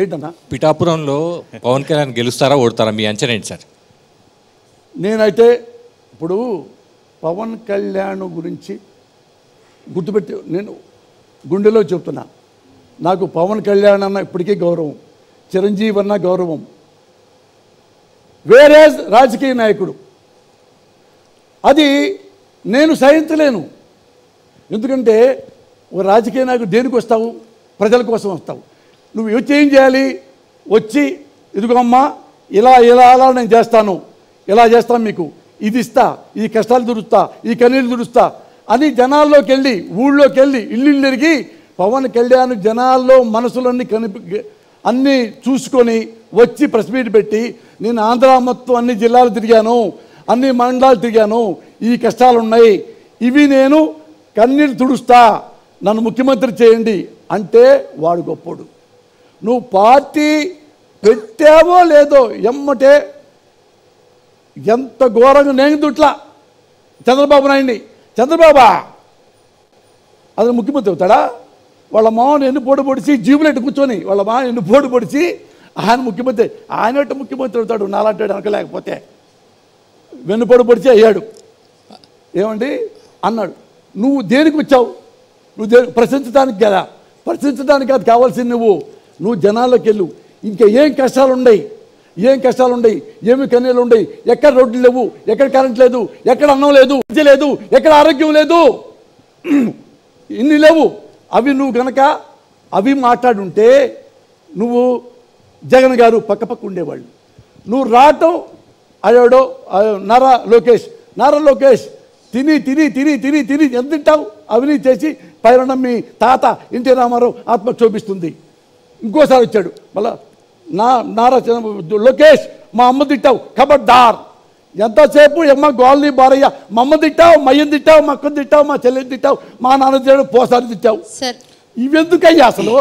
ఏంటన్నా పిఠాపురంలో పవన్ కళ్యాణ్ గెలుస్తారా ఓడతారా మీ అంచనా ఏంటి సార్? నేనైతే ఇప్పుడు పవన్ కళ్యాణ్ గురించి గుర్తుపెట్టి నేను గుండెలో చెప్తున్నా, నాకు పవన్ కళ్యాణ్ అన్న ఇప్పటికీ గౌరవం, చిరంజీవి అన్న గౌరవం. వేరే రాజకీయ నాయకుడు అది నేను సహించలేను. ఎందుకంటే ఒక రాజకీయ నాయకుడు దేనికి వస్తావు? ప్రజల కోసం వస్తావు. నువ్వు వచ్చి ఏం చేయాలి? వచ్చి ఇదిగో అమ్మా ఇలా ఇలా అలా నేను చేస్తాను, ఇలా చేస్తాను, మీకు ఇది ఇస్తా, ఈ కష్టాలు దురుస్తా, ఈ కన్నీళ్ళు దురుస్తా అని జనాల్లోకి వెళ్ళి, ఊళ్ళోకి వెళ్ళి, ఇల్లు తిరిగి పవన్ కళ్యాణ్ జనాల్లో మనసులన్నీ అన్నీ చూసుకొని వచ్చి ప్రెస్ మీట్ పెట్టి, నేను ఆంధ్ర మొత్తం అన్ని జిల్లాలు తిరిగాను, అన్ని మండలాలు తిరిగాను, ఈ కష్టాలు ఉన్నాయి, ఇవి నేను కన్నీళ్ళు తుడుస్తా, నన్ను ముఖ్యమంత్రి చేయండి అంటే వాడు గొప్పోడు. నువ్వు పార్టీ పెట్టావో లేదో ఎమ్మటే ఎంత ఘోరంగా నేను దుట్లా చంద్రబాబు నాయుడిని, చంద్రబాబా అది ముఖ్యమంత్రి అవుతాడా? వాళ్ళ మామను ఎన్ని పోటు పొడిచి జీబులెట్టు కూర్చొని వాళ్ళ మామ ఎన్ని పోటు పొడిచి ఆయన ముఖ్యమంత్రి, ఆయన ముఖ్యమంత్రి అవుతాడు నాలంటాడు అనకలేకపోతే. వెన్నుపోటు పొడిచి అయ్యాడు. ఏమండి అన్నాడు. నువ్వు దేనికి వచ్చావు? నువ్వు ప్రశ్నించడానికి కదా, ప్రశ్నించడానికి కాదు కావాల్సింది. నువ్వు జనాల్లోకి వెళ్ళు. ఇంకా ఏం కష్టాలు ఉన్నాయి, ఏం కష్టాలు ఉన్నాయి, ఏమి కన్నీళ్ళు ఉన్నాయి, ఎక్కడ రోడ్లు లేవు, ఎక్కడ కరెంట్ లేదు, ఎక్కడ అన్నం లేదు, విద్య లేదు, ఎక్కడ ఆరోగ్యం లేదు, ఇన్ని లేవు. అవి నువ్వు కనుక అవి మాట్లాడుంటే నువ్వు జగన్ గారు పక్క ఉండేవాళ్ళు. నువ్వు రావటం అయ్యాడో నారా లోకేష్ తిని తిని తిని తిని తిని ఎంత తింటావు? అవినీతి చేసి పైన మీ తాత ఎన్టీ రామారావు ఆత్మ క్షోభిస్తుంది. ఇంకోసారి వచ్చాడు మళ్ళా నారా లోకేష్ మా అమ్మ తిట్టావు, ఖబర్దార్. ఎంతసేపు ఎమ్మ గోల్ని బారయ్య, మా అమ్మ తిట్టావు, మా అయ్యని తిట్టావు, మా అక్కని తిట్టావు, మా చెల్లిని తిట్టావు, మా నాన్న తిట్టావు, పోసారి తిట్టావు. ఇవెందుకయ్యా అసలు?